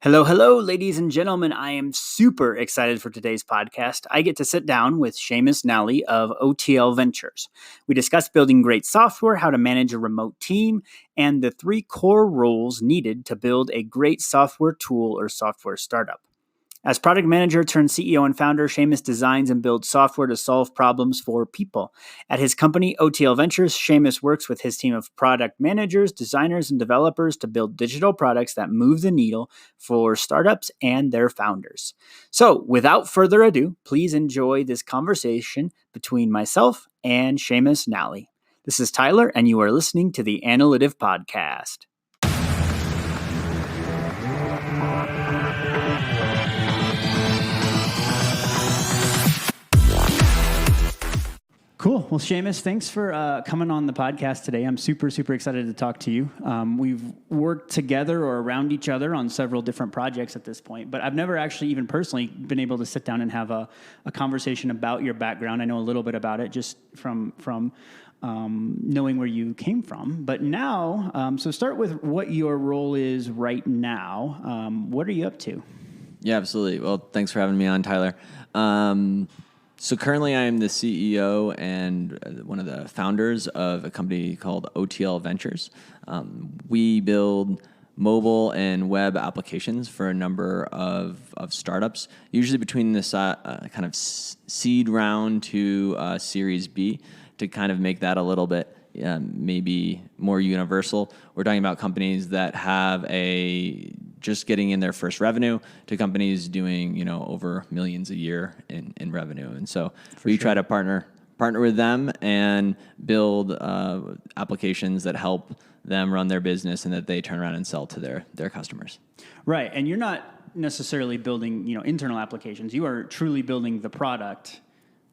Hello, hello, ladies and gentlemen. I am super excited for today's podcast. I get to sit down with Seamus Nally of OTL Ventures. We discuss building great software, how to manage a remote team, and the three core roles needed to build a great software tool or software startup. As product manager turned CEO and founder, Seamus designs and builds software to solve problems for people. At his company, OTL Ventures, Seamus works with his team of product managers, designers, and developers to build digital products that move the needle for startups and their founders. So, without further ado, please enjoy this conversation between myself and Seamus Nally. This is Tyler, and you are listening to the Analytive podcast. Cool. Well, Seamus, thanks for coming on the podcast today. I'm super excited to talk to you. We've worked together or around each other on several different projects at this point, but I've never actually even personally been able to sit down and have a conversation about your background. I know a little bit about it just from knowing where you came from. But now, so start with what your role is right now. What are you up to? Yeah, absolutely. Well, thanks for having me on, Tyler. So currently I am the CEO and one of the founders of a company called OTL Ventures. We build mobile and web applications for a number of startups, usually between this kind of seed round to Series B, to kind of make that a little bit maybe more universal. We're talking about companies that have just getting in their first revenue to companies doing, over millions a year in revenue. And so we try to partner with them and build applications that help them run their business and that they turn around and sell to their customers. Right. And you're not necessarily building, internal applications. You are truly building the product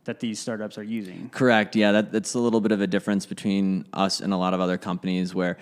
that these startups are using. Correct. Yeah, that's a little bit of a difference between us and a lot of other companies where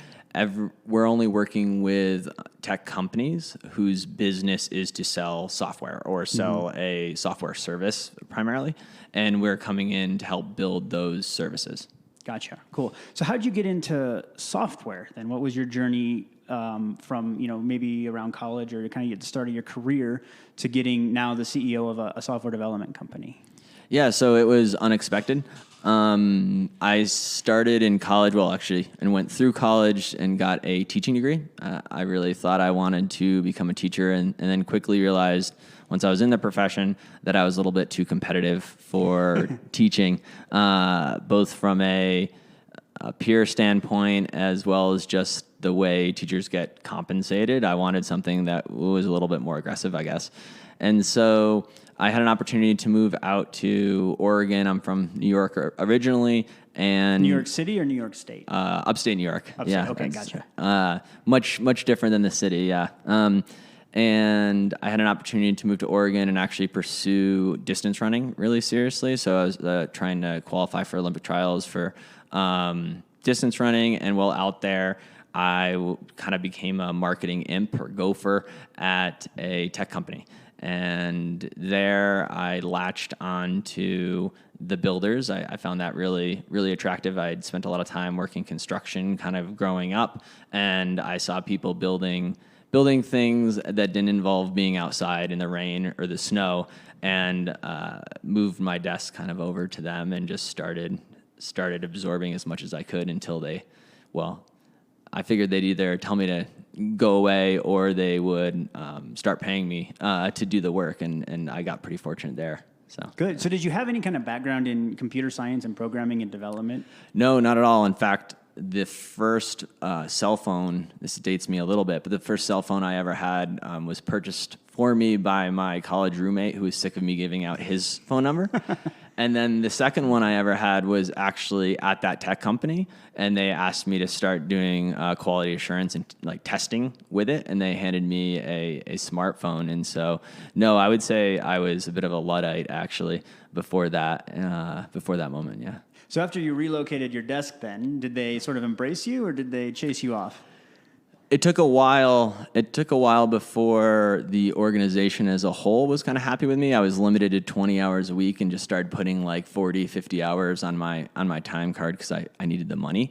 we're only working with tech companies whose business is to sell software or sell a software service primarily, and we're coming in to help build those services. Gotcha. Cool. So how did you get into software then? What was your journey from, maybe around college or kind of at the start of your career to getting now the CEO of a software development company? Yeah, so it was unexpected. I started in college, and went through college and got a teaching degree. I really thought I wanted to become a teacher and then quickly realized once I was in the profession that I was a little bit too competitive for teaching, both from a peer standpoint as well as just the way teachers get compensated. I wanted something that was a little bit more aggressive, I guess. And so I had an opportunity to move out to Oregon. I'm from New York originally. And New York City or New York State? Upstate New York. Upstate, yeah. Okay, gotcha. Much different than the city, yeah. And I had an opportunity to move to Oregon and actually pursue distance running really seriously. So I was trying to qualify for Olympic trials for distance running. And while out there, I kind of became a marketing imp or gopher at a tech company. And there I latched onto the builders. I found that really attractive. I'd spent a lot of time working construction kind of growing up, and I saw people building things that didn't involve being outside in the rain or the snow, and moved my desk kind of over to them and just started absorbing as much as I could until I figured they'd either tell me to go away or they would start paying me to do the work, and I got pretty fortunate there. So good. So did you have any kind of background in computer science and programming and development? No, not at all. In fact, the first cell phone, this dates me a little bit, but the first cell phone I ever had was purchased for me by my college roommate who was sick of me giving out his phone number. And then the second one I ever had was actually at that tech company, and they asked me to start doing quality assurance and testing with it, and they handed me a smartphone. And so, no, I would say I was a bit of a Luddite actually before that moment. Yeah. So after you relocated your desk, then did they sort of embrace you, or did they chase you off? It took a while. It took a while before the organization as a whole was kind of happy with me. I was limited to 20 hours a week and just started putting like 40, 50 hours on my time card because I needed the money.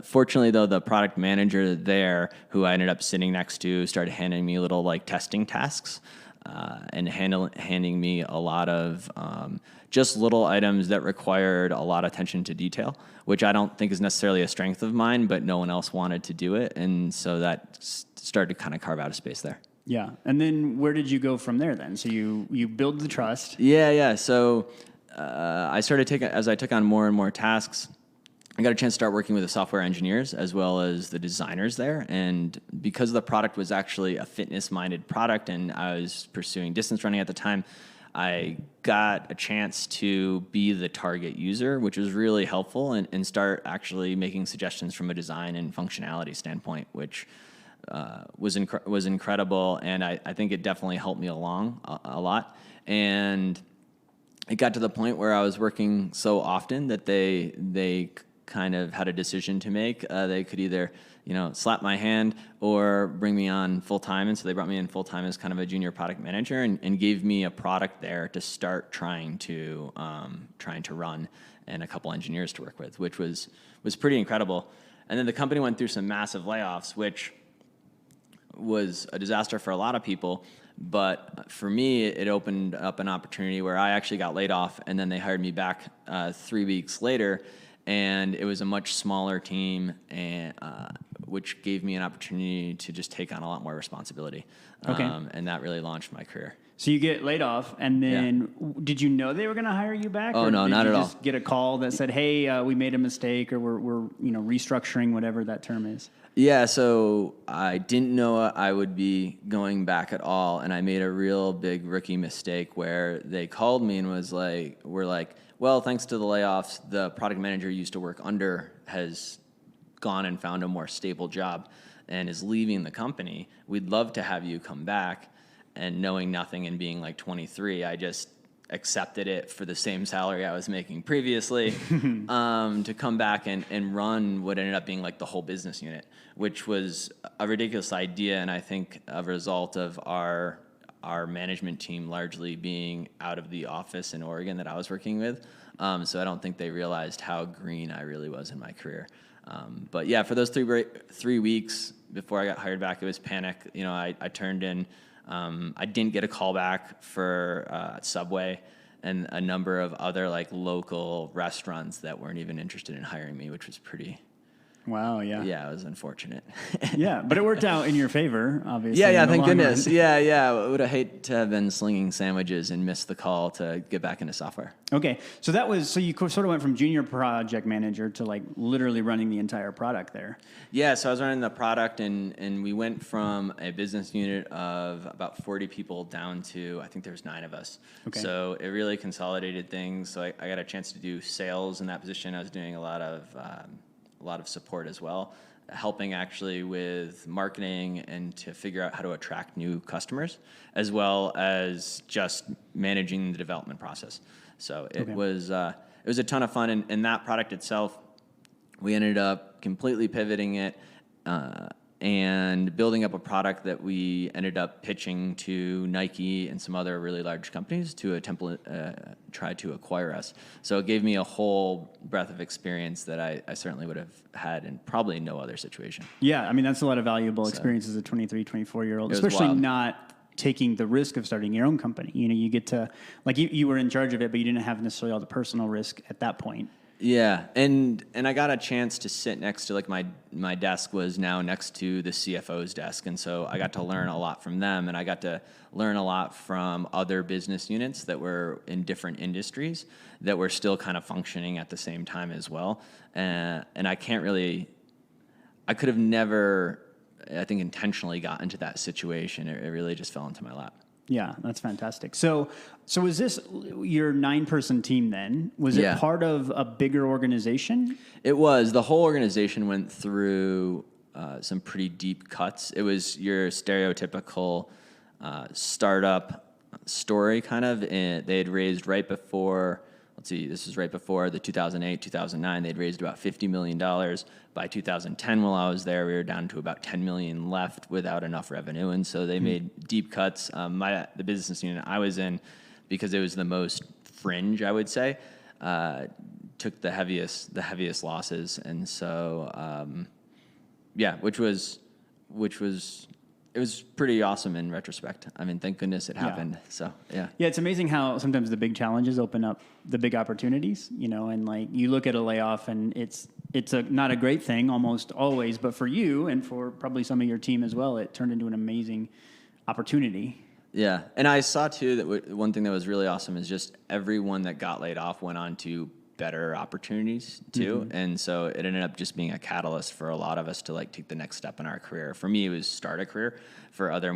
Fortunately, though, the product manager there, who I ended up sitting next to, started handing me little like testing tasks and handing me a lot of just little items that required a lot of attention to detail, which I don't think is necessarily a strength of mine, but no one else wanted to do it. And so that started to kind of carve out a space there. Yeah. And then where did you go from there then? So you build the trust. Yeah. So I started as I took on more and more tasks, I got a chance to start working with the software engineers as well as the designers there. And because the product was actually a fitness-minded product and I was pursuing distance running at the time, I got a chance to be the target user, which was really helpful, and start actually making suggestions from a design and functionality standpoint, which was incredible. And I think it definitely helped me along a lot. And it got to the point where I was working so often that they kind of had a decision to make. They could either, slap my hand or bring me on full time. And so they brought me in full time as kind of a junior product manager and gave me a product there to start trying to run and a couple engineers to work with, which was pretty incredible. And then the company went through some massive layoffs, which was a disaster for a lot of people. But for me, it opened up an opportunity where I actually got laid off, and then they hired me back 3 weeks later, and it was a much smaller team, and which gave me an opportunity to just take on a lot more responsibility. Okay. And that really launched my career. So you get laid off, and then did you know they were going to hire you back? Oh, or no, did not you at just get a call that said, "Hey, we made a mistake," or we're restructuring, whatever that term is? Yeah, so I didn't know I would be going back at all, and I made a real big rookie mistake where they called me and we're like, well, thanks to the layoffs, the product manager you used to work under has gone and found a more stable job and is leaving the company. We'd love to have you come back. And knowing nothing and being like 23, I just accepted it for the same salary I was making previously to come back and run what ended up being like the whole business unit, which was a ridiculous idea, and I think a result of our management team largely being out of the office in Oregon that I was working with. So I don't think they realized how green I really was in my career. But yeah, for those 3 weeks before I got hired back, it was panic. I turned in. I didn't get a call back for Subway and a number of other like local restaurants that weren't even interested in hiring me, which was pretty. Wow. Yeah. Yeah, it was unfortunate. Yeah, but it worked out in your favor, obviously. Yeah. Thank goodness. Yeah. I would have hate to have been slinging sandwiches and missed the call to get back into software. Okay, so you sort of went from junior project manager to like literally running the entire product there. Yeah, so I was running the product, and we went from a business unit of about 40 people down to, I think there's 9 of us. Okay. So it really consolidated things. So I got a chance to do sales in that position. I was doing a lot of support as well, helping actually with marketing and to figure out how to attract new customers, as well as just managing the development process. So it was a ton of fun, and that product itself, we ended up completely pivoting it and building up a product that we ended up pitching to Nike and some other really large companies to try to acquire us. So it gave me a whole breadth of experience that I certainly would have had in probably no other situation. Yeah, I mean, that's a lot of valuable experience as a 23, 24-year-old, especially wild. Not taking the risk of starting your own company. You get to, like, you were in charge of it, but you didn't have necessarily all the personal risk at that point. Yeah, and I got a chance to sit next to, like, my desk was now next to the CFO's desk, and so I got to learn a lot from them, and I got to learn a lot from other business units that were in different industries that were still kind of functioning at the same time as well. And I could have never, I think, intentionally got into that situation. It really just fell into my lap. Yeah, that's fantastic. So is this your 9-person team then? Was it part of a bigger organization? It was. The whole organization went through some pretty deep cuts. It was your stereotypical startup story, kind of. And they had raised right before let's see, this was right before the 2008, 2009. They'd raised about $50 million. By 2010, while I was there, we were down to about 10 million left without enough revenue. And so they made deep cuts. The business unit I was in, because it was the most fringe, I would say, took the heaviest losses. And so, which was it was pretty awesome in retrospect. I mean, thank goodness it happened. So, yeah. Yeah, it's amazing how sometimes the big challenges open up the big opportunities, and like you look at a layoff and it's not a great thing almost always, but for you and for probably some of your team as well, it turned into an amazing opportunity. Yeah. And I saw too that one thing that was really awesome is just everyone that got laid off went on to better opportunities too. And so it ended up just being a catalyst for a lot of us to like take the next step in our career. For me, it was start a career. For other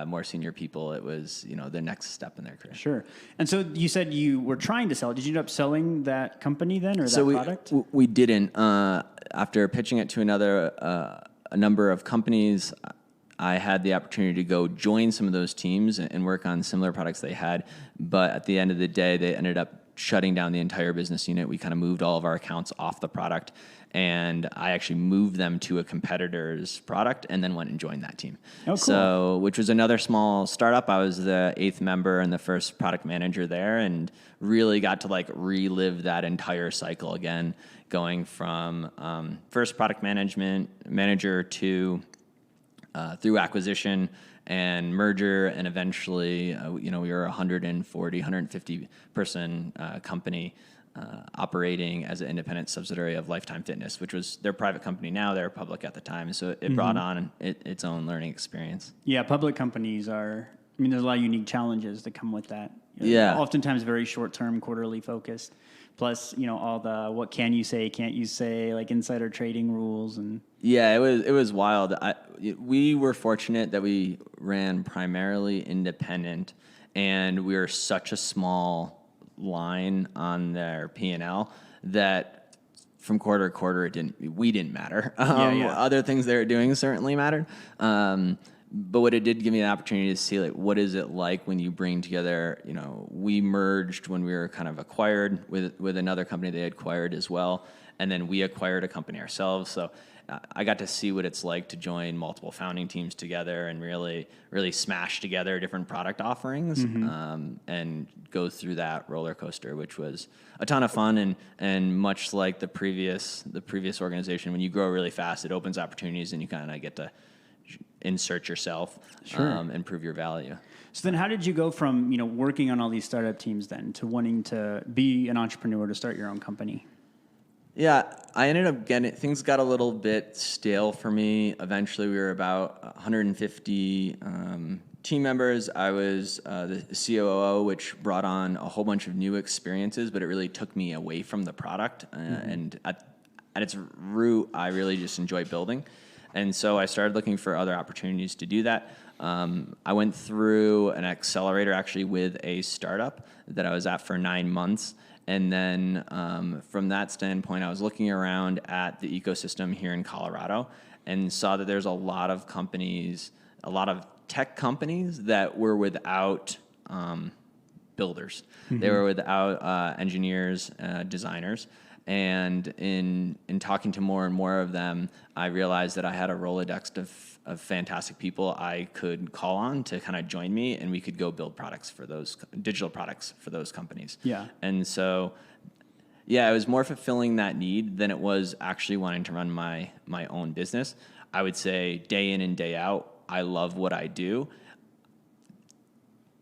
more senior people, it was, the next step in their career. Sure. And so you said you were trying to sell. Did you end up selling that company then, or that product? We didn't. After pitching it to a number of companies, I had the opportunity to go join some of those teams and work on similar products they had. But at the end of the day, they ended up shutting down the entire business unit. We kind of moved all of our accounts off the product, and I actually moved them to a competitor's product and then went and joined that team. Oh, cool. So, which was another small startup. I was the 8th member and the first product manager there, and really got to like relive that entire cycle again, going from first product manager to through acquisition and merger, and eventually, we were a 150 person company operating as an independent subsidiary of Lifetime Fitness, which was their private company now. They're public at the time, so it brought on its own learning experience. Yeah, public companies there's a lot of unique challenges that come with that. Yeah. Oftentimes very short-term, quarterly focused. Plus, all the what can you say, can't you say, like insider trading rules and. Yeah, it was wild. We were fortunate that we ran primarily independent, and we were such a small line on their P&L that from quarter to quarter we didn't matter. Other things they were doing certainly mattered. But what it did give me an opportunity to see, like, what is it like when you bring together, we merged when we were kind of acquired with another company they had acquired as well. And then we acquired a company ourselves. So I got to see what it's like to join multiple founding teams together and really, really smash together different product offerings and go through that roller coaster, which was a ton of fun. And much like the previous organization, when you grow really fast, it opens opportunities and you kind of get to insert yourself and prove your value. So then how did you go from, working on all these startup teams then to wanting to be an entrepreneur, to start your own company? Yeah, I ended up things got a little bit stale for me. Eventually we were about 150 team members. I was the COO, which brought on a whole bunch of new experiences, but it really took me away from the product. And at its root, I really just enjoy building. And so I started looking for other opportunities to do that. I went through an accelerator actually with a startup that I was at for 9 months. And then from that standpoint, I was looking around at the ecosystem here in Colorado and saw that there's a lot of companies, a lot of tech companies that were without builders. They were without engineers, designers. And in talking to more and more of them, I realized that I had a Rolodex of fantastic people I could call on to kind of join me, and we could go build products for those digital products for those companies. Yeah. And so, it was more fulfilling that need than it was actually wanting to run my own business. I would say day in and day out, I love what I do.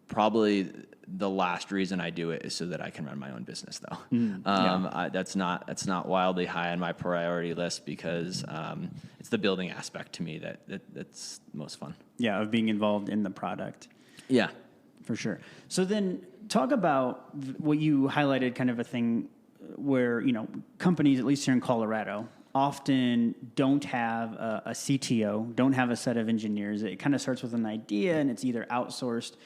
Probably the last reason I do it is so that I can run my own business, though. That's not wildly high on my priority list because it's the building aspect to me that's most fun. Yeah, of being involved in the product. Yeah, for sure. So then, talk about what you highlighted, kind of a thing where companies, at least here in Colorado, often don't have a CTO, don't have a set of engineers. It kind of starts with an idea and it's either outsourced.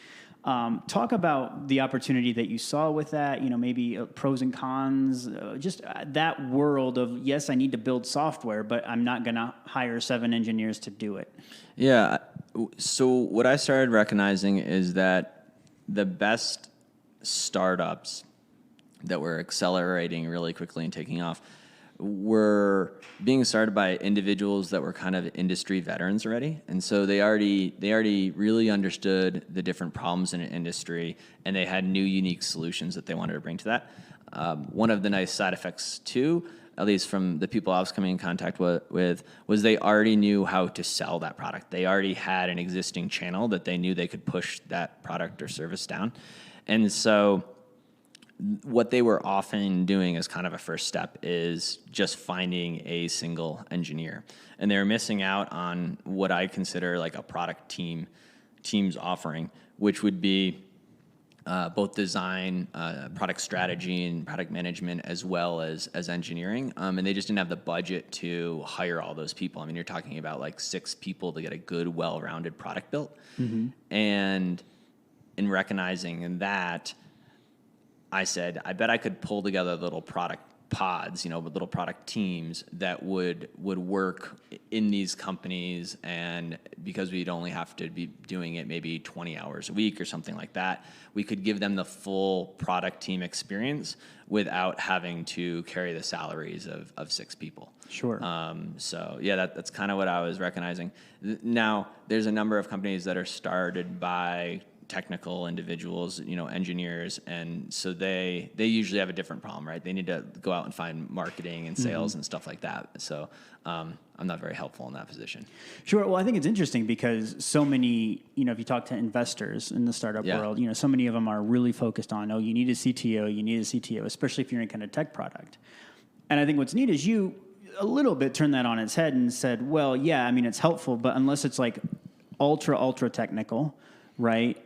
Talk about the opportunity that you saw with that, maybe pros and cons, just that world of, yes, I need to build software, but I'm not going to hire 7 engineers to do it. Yeah. So what I started recognizing is that the best startups that were accelerating really quickly and taking off were being started by individuals that were kind of industry veterans already, and so they already really understood the different problems in an industry, and they had new unique solutions that they wanted to bring to that. One of the nice side effects too, at least from the people I was coming in contact with, was they already knew how to sell that product. They already had an existing channel that they knew they could push that product or service down, and so what they were often doing as kind of a first step is just finding a single engineer. And they were missing out on what I consider like a product team's offering, which would be both design, product strategy, and product management, as well as engineering. And they just didn't have the budget to hire all those people. I mean, you're talking about like 6 people to get a good, well-rounded product built. And in recognizing that, I said, I bet I could pull together little product pods, with little product teams that would work in these companies, and because we'd only have to be doing it maybe 20 hours a week or something like that, we could give them the full product team experience without having to carry the salaries of 6 people. Sure. So yeah, that's kind of what I was recognizing. Now, there's a number of companies that are started by technical individuals, engineers, and so they usually have a different problem, right? They need to go out and find marketing and sales and stuff like that. So I'm not very helpful in that position. Sure. Well, I think it's interesting because so many, if you talk to investors in the startup world, so many of them are really focused on, you need a CTO, especially if you're in kind of tech product. And I think what's neat is you a little bit turned that on its head and said, well, yeah, I mean, it's helpful, but unless it's like ultra technical, right?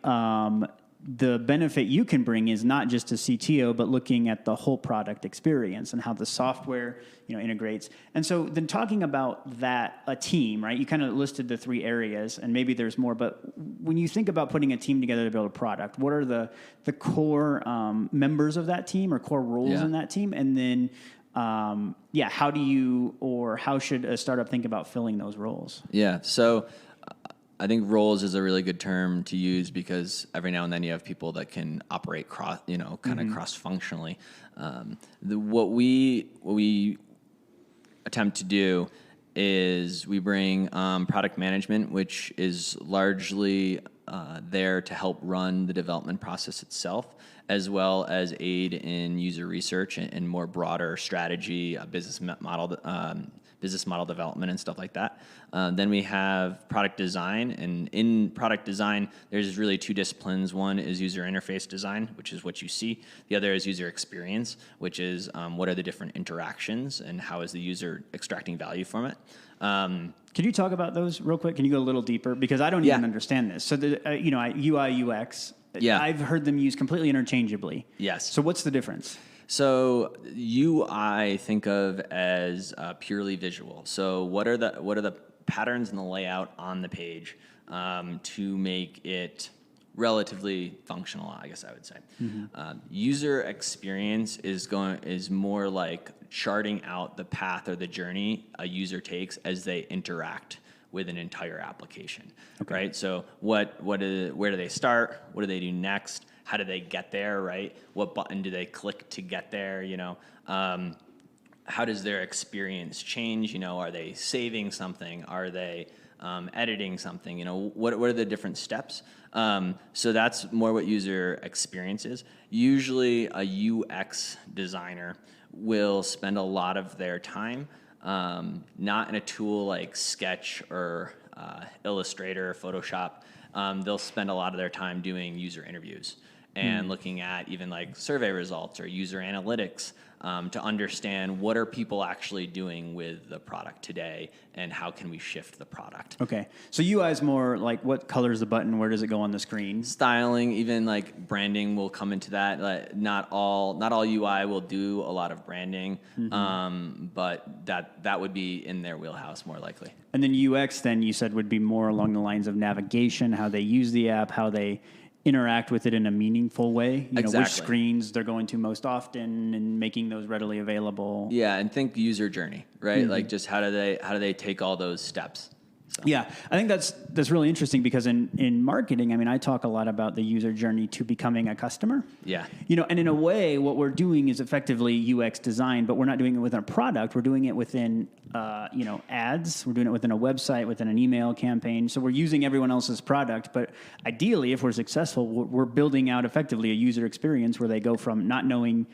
The benefit you can bring is not just a CTO, but looking at the whole product experience and how the software, integrates. And so then talking about that, a team, right? You kind of listed the 3 areas, and maybe there's more, but when you think about putting a team together to build a product, what are the core members of that team or core roles in that team? And then, how should a startup think about filling those roles? Yeah. So I think roles is a really good term to use because every now and then you have people that can operate cross-functionally. What we attempt to do is we bring product management, which is largely there to help run the development process itself, as well as aid in user research and more broader strategy, business model development and stuff like that. Then we have product design, and in product design, there's really 2 disciplines. One is user interface design, which is what you see. The other is user experience, which is what are the different interactions and how is the user extracting value from it. Can you talk about those real quick? Can you go a little deeper? Because I don't even understand this. So, UI, UX, I've heard them used completely interchangeably. Yes. So what's the difference? So UI think of as purely visual. So what are the patterns and the layout on the page to make it relatively functional, I guess I would say. User experience is more like charting out the path or the journey a user takes as they interact with an entire application, right? So where do they start? What do they do next? How do they get there, right? What button do they click to get there, How does their experience change? Are they saving something? Are they editing something? What are the different steps? So that's more what user experience is. Usually a UX designer will spend a lot of their time not in a tool like Sketch or Illustrator or Photoshop. They'll spend a lot of their time doing user interviews and looking at even like survey results or user analytics to understand what are people actually doing with the product today and how can we shift the product. Okay. So UI is more like what color is the button? Where does it go on the screen? Styling, even like branding will come into that. Not all UI will do a lot of branding, but that would be in their wheelhouse more likely. And then UX then you said would be more along the lines of navigation, how they use the app, how they interact with it in a meaningful way. Exactly. Which screens they're going to most often and making those readily available. Yeah, and think user journey, right? Like just how do they take all those steps? So. Yeah, I think that's really interesting because in marketing, I mean, I talk a lot about the user journey to becoming a customer. Yeah. And in a way, what we're doing is effectively UX design, but we're not doing it within a product. We're doing it within, ads. We're doing it within a website, within an email campaign. So we're using everyone else's product. But ideally, if we're successful, we're building out effectively a user experience where they go from not knowing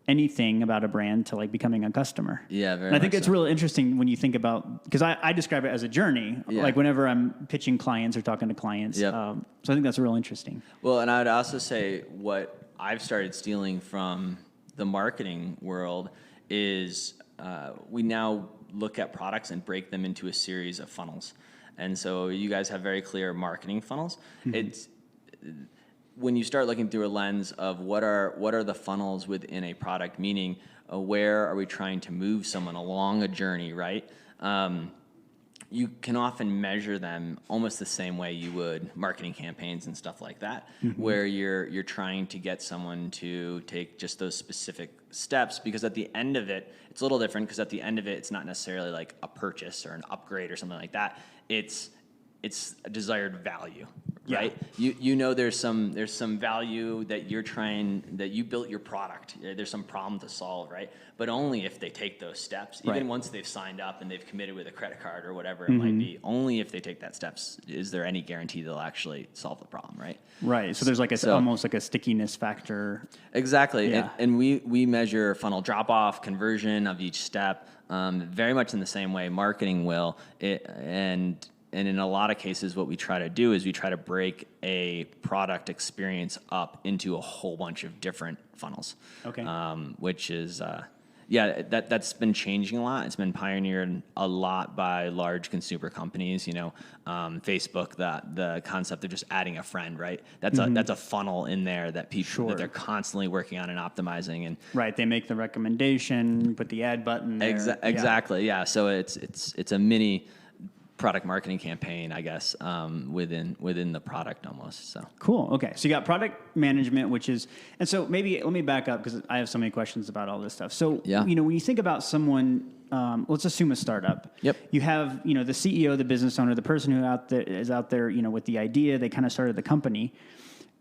anything about a brand to like becoming a customer. Yeah, very And I think much it's so. really interesting when you think about, because I describe it as a journey, Yeah. like whenever I'm pitching clients or talking to clients. Yep. So I think that's real interesting. Well, and I would also say what I've started stealing from the marketing world is we now look at products and break them into a series of funnels. And so you guys have very clear marketing funnels. Mm-hmm. It's when you start looking through a lens of what are the funnels within a product, meaning where are we trying to move someone along a journey, right? You can often measure them almost the same way you would marketing campaigns and stuff like that, mm-hmm. where you're trying to get someone to take just those specific steps, because at the end of it, it's a little different, because at the end of it, it's not necessarily like a purchase or an upgrade or something like that. It's a desired value, right? Yeah. You know there's some value that you built your product. There's some problem to solve, right? But only if they take those steps. Even right. Once they've signed up and they've committed with a credit card or whatever it mm-hmm. might be, only if they take that steps is there any guarantee they'll actually solve the problem, right? Right. So there's like almost like a stickiness factor. Exactly. Yeah. And we measure funnel drop off, conversion of each step, very much in the same way marketing will. And in a lot of cases, what we try to do is we try to break a product experience up into a whole bunch of different funnels. Okay. Which is, that's been changing a lot. It's been pioneered a lot by large consumer companies. Facebook, the concept of just adding a friend, right? That's mm-hmm. that's a funnel in there that people sure. that they're constantly working on and optimizing. And right, they make the recommendation, put the ad button there. Exactly. Yeah. So it's a mini product marketing campaign, I guess, within the product almost. So cool. Okay, so you got product management, which is, and so maybe let me back up because I have so many questions about all this stuff. So yeah. When you think about someone, let's assume a startup. Yep. You have the CEO, the business owner, the person who is out there, with the idea. They kind of started the company.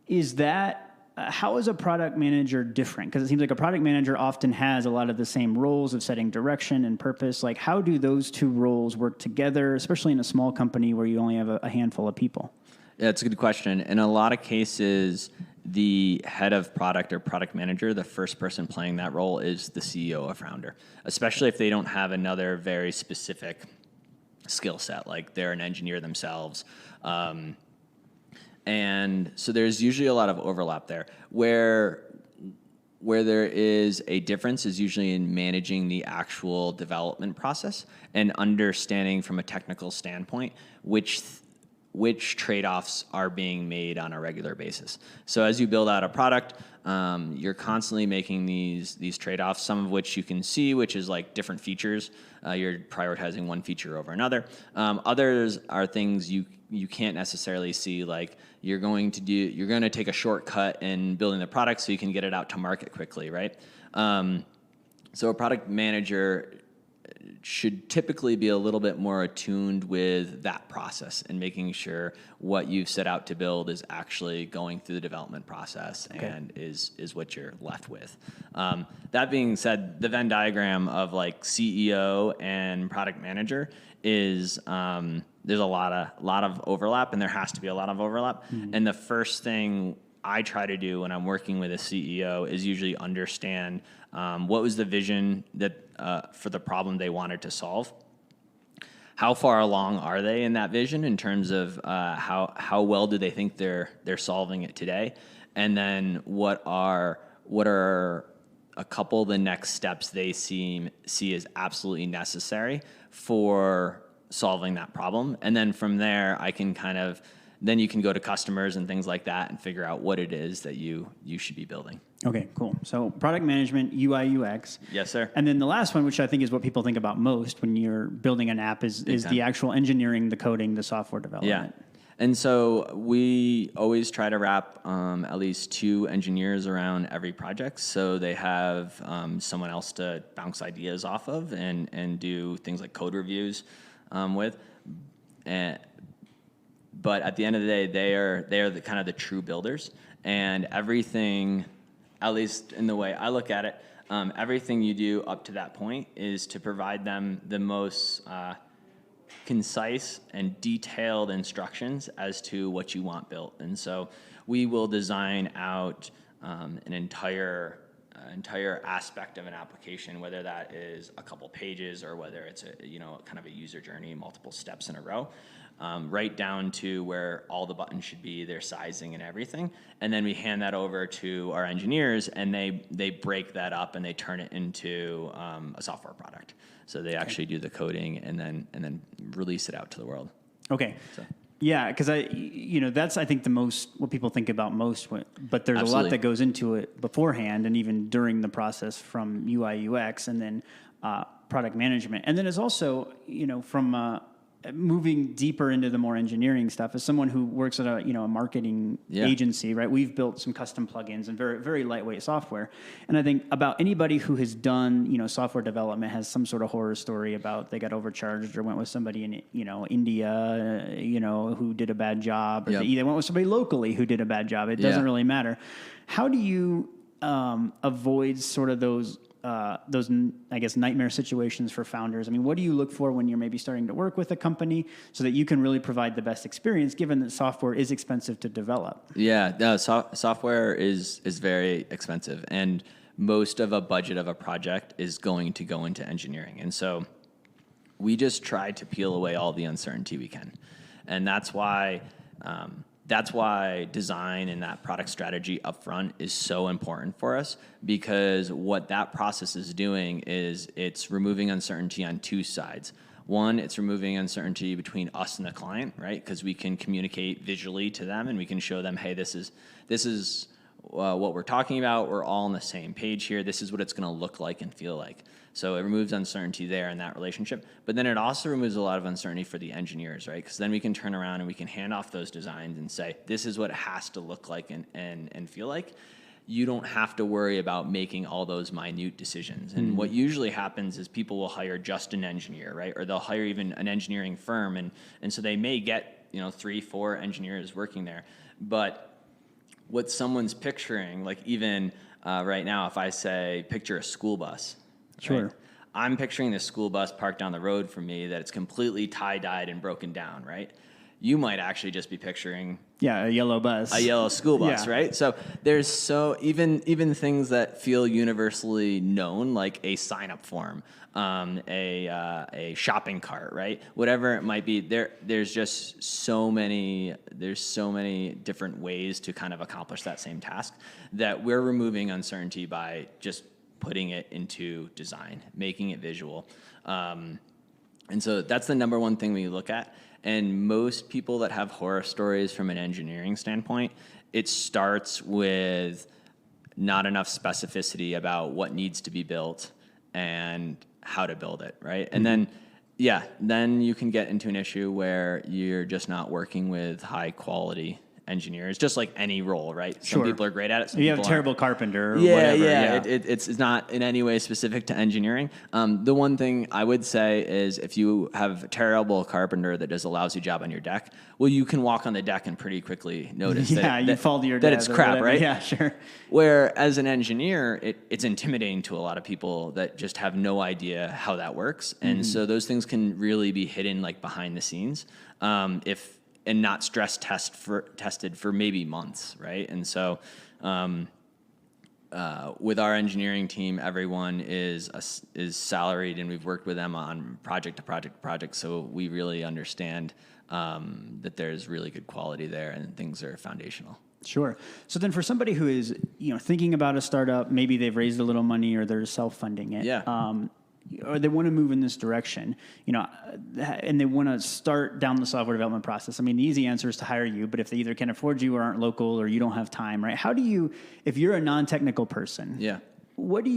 Is that how is a product manager different? Because it seems like a product manager often has a lot of the same roles of setting direction and purpose. Like, how do those two roles work together, especially in a small company where you only have a handful of people? Yeah, it's a good question. In a lot of cases, the head of product or product manager, the first person playing that role is the CEO or founder, especially if they don't have another very specific skill set, like they're an engineer themselves. And so there's usually a lot of overlap there. Where there is a difference is usually in managing the actual development process and understanding from a technical standpoint which trade-offs are being made on a regular basis. So as you build out a product, you're constantly making these trade-offs, some of which you can see, which is like different features. You're prioritizing one feature over another. Others are things you can't necessarily see, like you're going to take a shortcut in building the product so you can get it out to market quickly, right? So a product manager should typically be a little bit more attuned with that process and making sure what you've set out to build is actually going through the development process and is what you're left with. That being said, the Venn diagram of like CEO and product manager is there's a lot of overlap, and there has to be a lot of overlap. Mm-hmm. And the first thing I try to do when I'm working with a CEO is usually understand what was the vision that for the problem they wanted to solve. How far along are they in that vision in terms of how well do they think they're solving it today, and then what are a couple of the next steps they see as absolutely necessary for solving that problem, and then from there I can then you can go to customers and things like that and figure out what it is that you should be building. Okay, cool. So product management, UI, UX. Yes, sir. And then the last one, which I think is what people think about most when you're building an app, is the actual engineering, the coding, the software development. Yeah. And so we always try to wrap at least 2 engineers around every project, so they have someone else to bounce ideas off of and do things like code reviews with. But at the end of the day, they are the kind of the true builders, and everything, at least in the way I look at it, everything you do up to that point is to provide them the most concise and detailed instructions as to what you want built. And so we will design out an entire aspect of an application, whether that is a couple pages or whether it's kind of a user journey, multiple steps in a row, right down to where all the buttons should be, their sizing and everything. And then we hand that over to our engineers, and they break that up and they turn it into a software product. So they actually do the coding and then release it out to the world. Okay. So. Yeah, because that's I think the most what people think about most, but there's Absolutely. A lot that goes into it beforehand and even during the process, from UI UX and then product management, and then it's also from moving deeper into the more engineering stuff. As someone who works at a marketing agency, right? We've built some custom plugins and very, very lightweight software. And I think about anybody who has done, software development has some sort of horror story about they got overcharged or went with somebody in, India, who did a bad job, or they went with somebody locally who did a bad job. It doesn't really matter. How do you avoid sort of those, I guess, nightmare situations for founders? I mean, what do you look for when you're maybe starting to work with a company so that you can really provide the best experience, given that software is expensive to develop? Yeah, software is very expensive, and most of a budget of a project is going to go into engineering. And so we just try to peel away all the uncertainty we can. And that's why design and that product strategy upfront is so important for us, because what that process is doing is it's removing uncertainty on two sides. One, it's removing uncertainty between us and the client, right? Because we can communicate visually to them and we can show them, hey, this is what we're talking about. We're all on the same page here. This is what it's going to look like and feel like. So it removes uncertainty there in that relationship. But then it also removes a lot of uncertainty for the engineers, right? Because then we can turn around and we can hand off those designs and say, this is what it has to look like and feel like. You don't have to worry about making all those minute decisions. And what usually happens is people will hire just an engineer, right? Or they'll hire even an engineering firm. And so they may get 3-4 engineers working there. But what someone's picturing, like even right now, if I say, picture a school bus. Sure. Right? I'm picturing this school bus parked down the road from me that it's completely tie-dyed and broken down, right? You might actually just be picturing a yellow bus. A yellow school bus, right? So there's even things that feel universally known, like a sign-up form, a shopping cart, right? Whatever it might be, there's just so many different ways to kind of accomplish that same task that we're removing uncertainty by just putting it into design, making it visual. And so that's the number one thing we look at. And most people that have horror stories from an engineering standpoint, it starts with not enough specificity about what needs to be built and how to build it, right? And then you can get into an issue where you're just not working with high quality engineers, just like any role, right? Some people are great at it. Some you people have a terrible carpenter or whatever. Yeah. It's not in any way specific to engineering. The one thing I would say is if you have a terrible carpenter that does a lousy job on your deck, well, you can walk on the deck and pretty quickly notice you fall to your that death it's crap, right? Yeah, sure. Where as an engineer, it's intimidating to a lot of people that just have no idea how that works. And so those things can really be hidden like behind the scenes. And not stress tested for maybe months, right? And so with our engineering team, everyone is salaried, and we've worked with them on project to project, so we really understand that there's really good quality there and things are foundational. Sure. So then for somebody who is thinking about a startup, maybe they've raised a little money or they're self-funding it. Or they want to move in this direction, and they want to start down the software development process. I mean, the easy answer is to hire you, but if they either can't afford you or aren't local or you don't have time, right? How do you, if you're a non-technical person, how do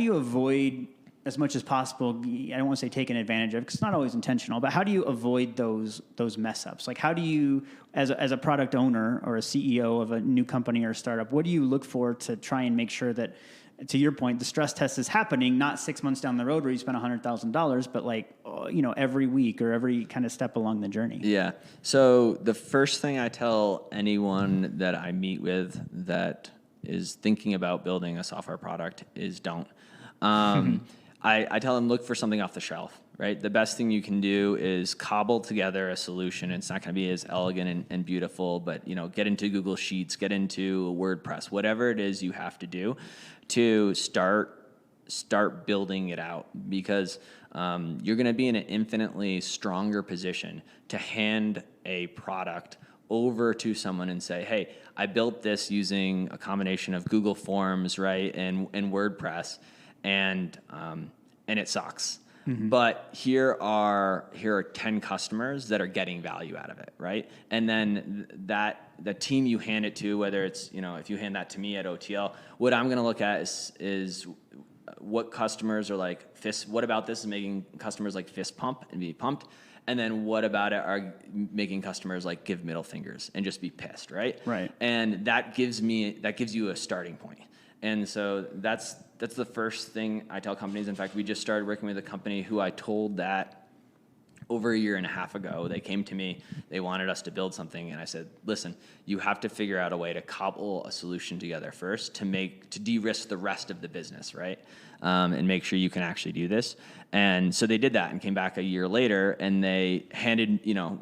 you avoid, as much as possible, I don't want to say taken advantage of, because it's not always intentional, but how do you avoid those mess ups? Like, how do you, as a product owner or a CEO of a new company or a startup, what do you look for to try and make sure that to your point, the stress test is happening not 6 months down the road where you spend $100,000, but like, every week or every kind of step along the journey. Yeah. So the first thing I tell anyone that I meet with that is thinking about building a software product is don't. I tell them, look for something off the shelf, right? The best thing you can do is cobble together a solution. It's not going to be as elegant and beautiful, but get into Google Sheets, get into WordPress, whatever it is you have to do to start building it out, because you're going to be in an infinitely stronger position to hand a product over to someone and say, hey, I built this using a combination of Google Forms, right, and WordPress, and it sucks. Mm-hmm. But here are 10 customers that are getting value out of it, right? And then the team you hand it to, whether it's, if you hand that to me at OTL, what I'm going to look at is what customers are like what about this is making customers like fist pump and be pumped? And then what about it are making customers like give middle fingers and just be pissed, right? Right. And that gives you a starting point. And so that's the first thing I tell companies. In fact, we just started working with a company who I told that over a year and a half ago. They came to me, they wanted us to build something, and I said, listen, you have to figure out a way to cobble a solution together first to de-risk the rest of the business, right? And make sure you can actually do this. And so they did that and came back a year later, and they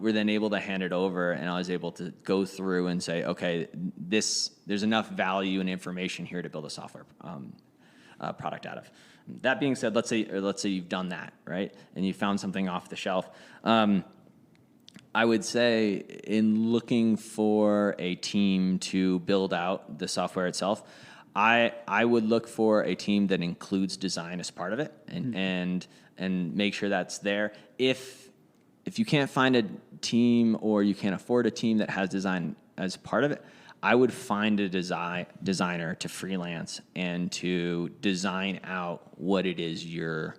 were then able to hand it over, and I was able to go through and say, okay, there's enough value and information here to build a software product out of. That being said, let's say you've done that, right, and you found something off the shelf. I would say in looking for a team to build out the software itself, I would look for a team that includes design as part of it, and make sure that's there. If you can't find a team or you can't afford a team that has design as part of it, I would find a designer to freelance and to design out what it is you're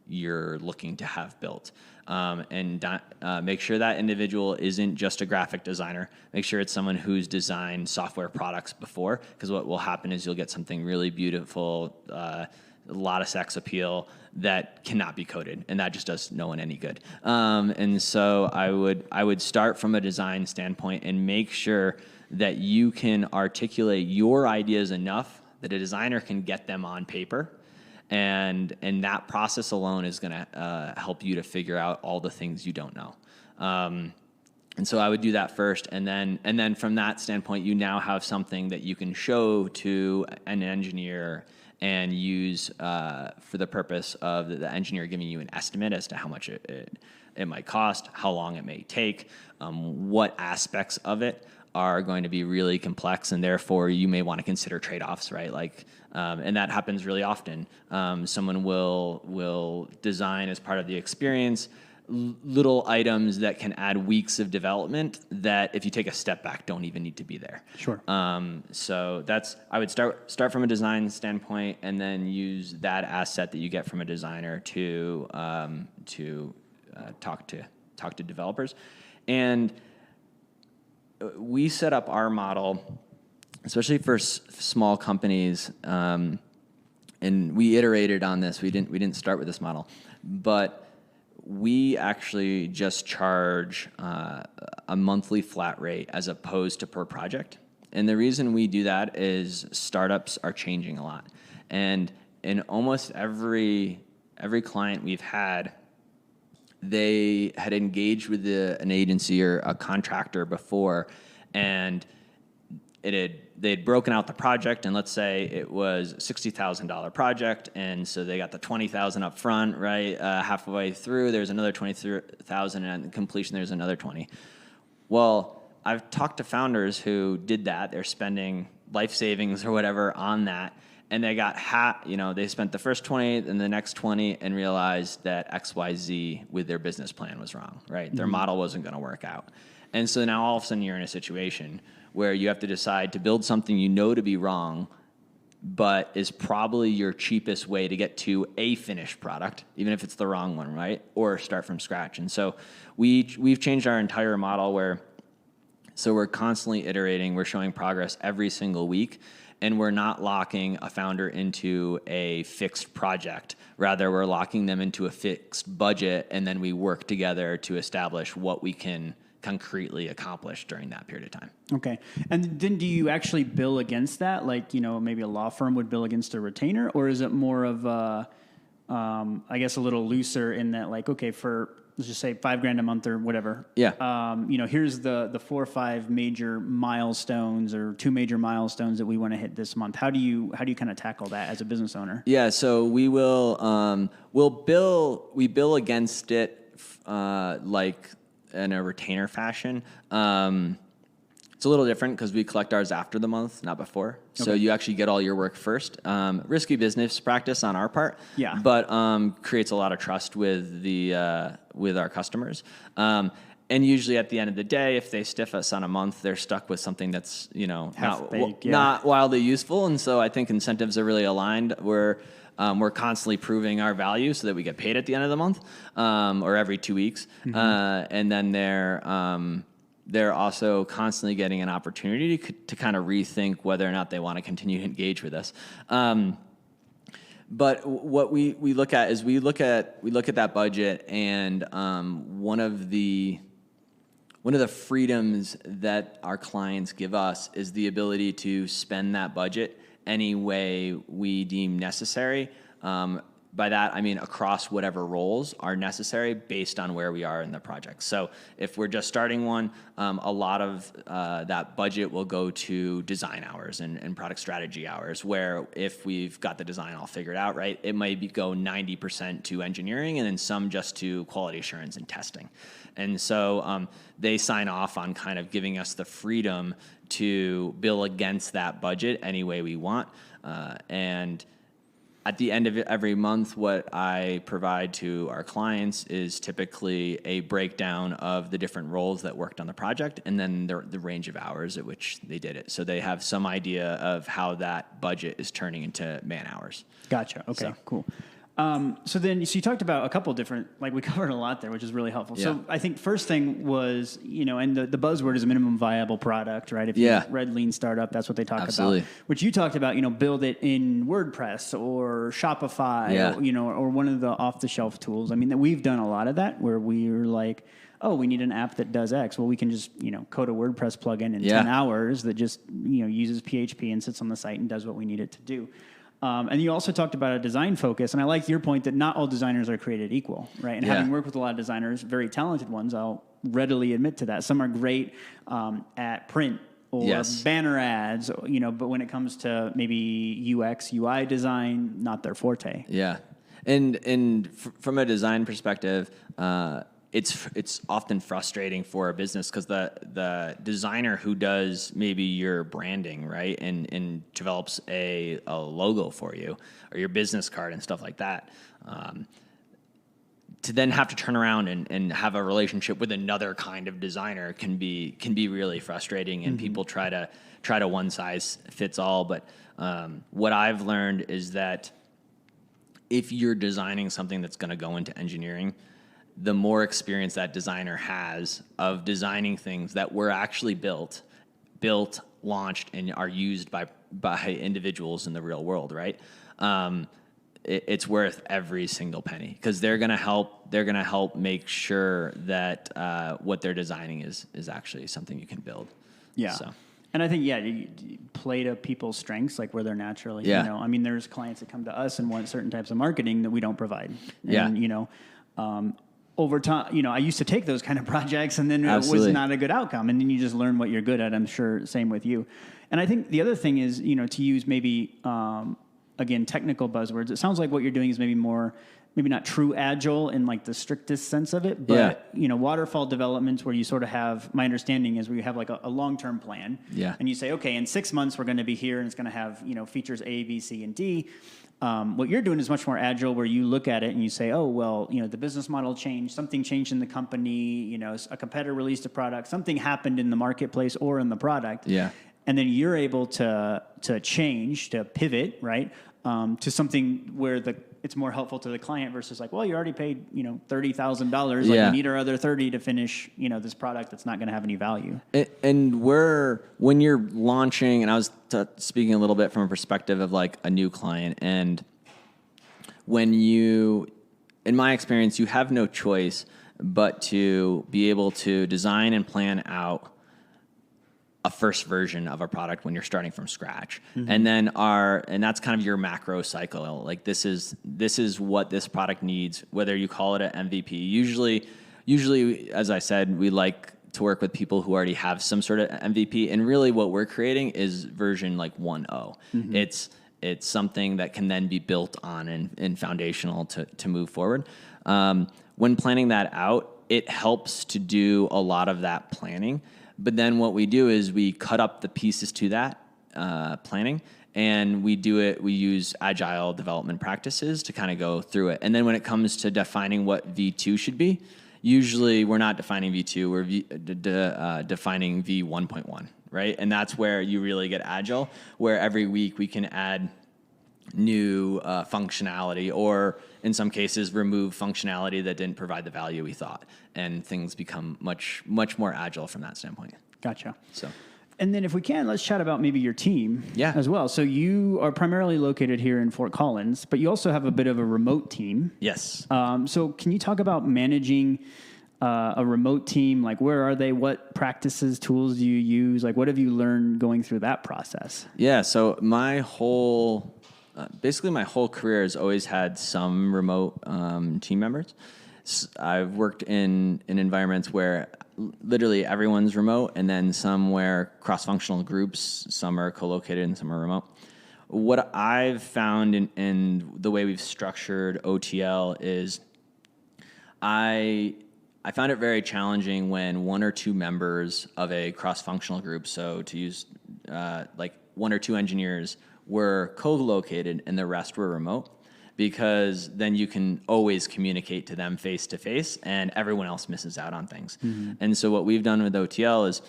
looking to have built. Make sure that individual isn't just a graphic designer. Make sure it's someone who's designed software products before, because what will happen is you'll get something really beautiful, a lot of sex appeal that cannot be coded, and that just does no one any good. And so I would start from a design standpoint and make sure that you can articulate your ideas enough that a designer can get them on paper. And that process alone is going to help you to figure out all the things you don't know. And so I would do that first, and then from that standpoint, you now have something that you can show to an engineer and use for the purpose of the engineer giving you an estimate as to how much it might cost, how long it may take, what aspects of it are going to be really complex, and therefore you may want to consider trade-offs, right? And that happens really often. Someone will design as part of the experience little items that can add weeks of development that, if you take a step back, don't even need to be there. Sure. So I would start from a design standpoint, and then use that asset that you get from a designer to talk to developers. And we set up our model, especially for small companies, and we iterated on this. We didn't start with this model, but we actually just charge a monthly flat rate as opposed to per project. And the reason we do that is startups are changing a lot, and in almost every client we've had, they had engaged with an agency or a contractor before, and they had broken out the project, and let's say it was a $60,000 project, and so they got the $20,000 up front, right? Halfway through, there's another $20,000, and at completion, there's another $20,000. Well, I've talked to founders who did that. They're spending life savings or whatever on that, and they got they spent the first 20 and the next 20 and realized that XYZ with their business plan was wrong, right? Their model wasn't going to work out. And so now all of a sudden you're in a situation where you have to decide to build something you know to be wrong, but is probably your cheapest way to get to a finished product, even if it's the wrong one, right? Or start from scratch. And so we've changed our entire model where So we're constantly iterating. We're showing progress every single week. And we're not locking a founder into a fixed project. Rather, we're locking them into a fixed budget, and then we work together to establish what we can concretely accomplish during that period of time. Okay. And then do you actually bill against that? Like, maybe a law firm would bill against a retainer, or is it more of I guess a little looser in that, like, okay, for let's just say $5,000 a month or whatever. Yeah. Here's the 4 or 5 major milestones or 2 major milestones that we want to hit this month. How do you kind of tackle that as a business owner? Yeah. So we will we bill against it like in a retainer fashion. It's a little different because we collect ours after the month, not before. So you actually get all your work first. Risky business practice on our part, but creates a lot of trust with with our customers. And usually at the end of the day, if they stiff us on a month, they're stuck with something that's not wildly useful. And so I think incentives are really aligned. We're constantly proving our value so that we get paid at the end of the month or every 2 weeks, and then they're also constantly getting an opportunity to kind of rethink whether or not they want to continue to engage with us. But what we look at is we look at that budget, and one of the freedoms that our clients give us is the ability to spend that budget any way we deem necessary. By that, I mean across whatever roles are necessary based on where we are in the project. So if we're just starting one, a lot of that budget will go to design hours and product strategy hours, where if we've got the design all figured out, right, it might go 90% to engineering and then some just to quality assurance and testing. And so they sign off on kind of giving us the freedom to bill against that budget any way we want. And at the end of every month, what I provide to our clients is typically a breakdown of the different roles that worked on the project and then the range of hours at which they did it. So they have some idea of how that budget is turning into man hours. Gotcha. Okay, cool. So you talked about a couple different, like we covered a lot there, which is really helpful. Yeah. So I think first thing was, and the buzzword is a minimum viable product, right? If you read Lean Startup, that's what they talk about. Which you talked about, build it in WordPress or Shopify, or one of the off-the-shelf tools. I mean, that we've done a lot of that where we're like, oh, we need an app that does X. Well, we can just, code a WordPress plugin in 10 hours that just, uses PHP and sits on the site and does what we need it to do. And you also talked about a design focus, and I like your point that not all designers are created equal, right? And having worked with a lot of designers, very talented ones, I'll readily admit to that. Some are great at print or banner ads, but when it comes to maybe UX, UI design, not their forte. Yeah. And from a design perspective, it's often frustrating for a business because the designer who does maybe your branding, right, and develops a logo for you or your business card and stuff like that, to then have to turn around and have a relationship with another kind of designer can be really frustrating, and people try to one size fits all. But what I've learned is that if you're designing something that's going to go into engineering, the more experience that designer has of designing things that were actually built, launched, and are used by individuals in the real world, right? It's worth every single penny because they're gonna help make sure that what they're designing is actually something you can build. Yeah. So. And I think, you play to people's strengths, like where they're naturally, I mean, there's clients that come to us and want certain types of marketing that we don't provide. And, over time, I used to take those kind of projects, and then it was not a good outcome. And then you just learn what you're good at. I'm sure same with you. And I think the other thing is, to use maybe, again, technical buzzwords. It sounds like what you're doing is maybe not true agile in like the strictest sense of it, but, waterfall developments where you sort of have, my understanding is where you have like a long-term plan. Yeah. And you say, okay, in 6 months, we're going to be here and it's going to have, features A, B, C, and D. What you're doing is much more agile, where you look at it and you say, oh, well, the business model changed, something changed in the company, a competitor released a product, something happened in the marketplace or in the product. Yeah. And then you're able to change, to pivot, right, to something where it's more helpful to the client versus like, well, you already paid, $30,000. Like you need our other 30 to finish, this product that's not going to have any value. And when you're launching, and I was speaking a little bit from a perspective of like a new client, and in my experience, you have no choice but to be able to design and plan out a first version of a product when you're starting from scratch. And then and that's kind of your macro cycle. Like this is what this product needs, whether you call it an MVP. Usually, as I said, we like to work with people who already have some sort of MVP, and really what we're creating is version like 1.0. It's something that can then be built on and foundational to move forward. When planning that out, it helps to do a lot of that planning. But then what we do is we cut up the pieces to that planning, and we use agile development practices to kind of go through it. And then when it comes to defining what V2 should be, usually we're not defining V2, we're defining V1.1, right? And that's where you really get agile, where every week we can add new functionality, or in some cases remove functionality that didn't provide the value we thought, and things become much more agile from that standpoint. Gotcha. So, and then if we can, let's chat about maybe your team as well. So you are primarily located here in Fort Collins, but you also have a bit of a remote team. Yes. So can you talk about managing a remote team? Like, where are they? What practices, tools do you use? Like, what have you learned going through that process? Yeah. So basically my whole career has always had some remote team members. I've worked in environments where literally everyone's remote, and then some where cross-functional groups, some are co-located and some are remote. What I've found in the way we've structured OTL is I found it very challenging when one or two members of a cross-functional group, so to use like one or two engineers, were co-located and the rest were remote, because then you can always communicate to them face to face, and everyone else misses out on things. And so what we've done with OTL is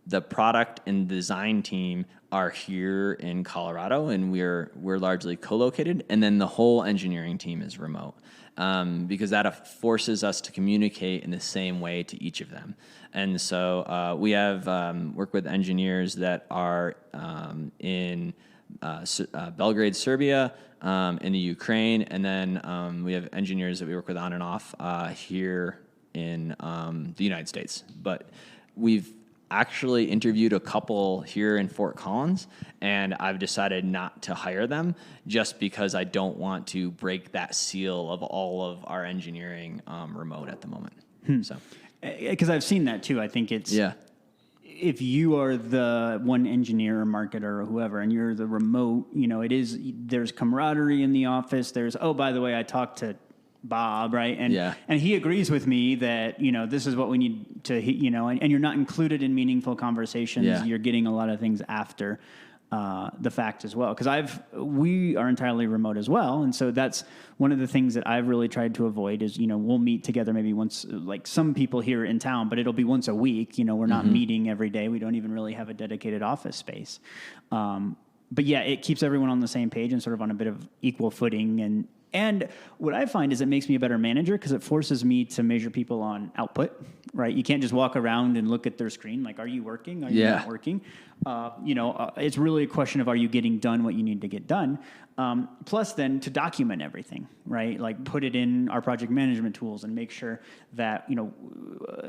the product and design team are here in Colorado, and we're largely co-located, and then the whole engineering team is remote, because that forces us to communicate in the same way to each of them. And so we have worked with engineers that are in Belgrade, Serbia, in the Ukraine, and then we have engineers that we work with on and off here in the United States. But we've actually interviewed a couple here in Fort Collins, and I've decided not to hire them just because I don't want to break that seal of all of our engineering remote at the moment. So, because I've seen that too. I think it's if you are the one engineer or marketer or whoever, and you're the remote, there's camaraderie in the office. There's, oh, by the way, I talked to Bob, right? And he agrees with me that, this is what we need to, and you're not included in meaningful conversations. Yeah. You're getting a lot of things after the fact as well. Because we are entirely remote as well. And so that's one of the things that I've really tried to avoid is, we'll meet together maybe once, like some people here in town, but it'll be once a week. We're not meeting every day. We don't even really have a dedicated office space. But yeah, it keeps everyone on the same page and sort of on a bit of equal footing. And what I find is it makes me a better manager because it forces me to measure people on output, right? You can't just walk around and look at their screen like, are you working? Are you not working? It's really a question of, are you getting done what you need to get done? Plus then to document everything, right? Like put it in our project management tools and make sure that,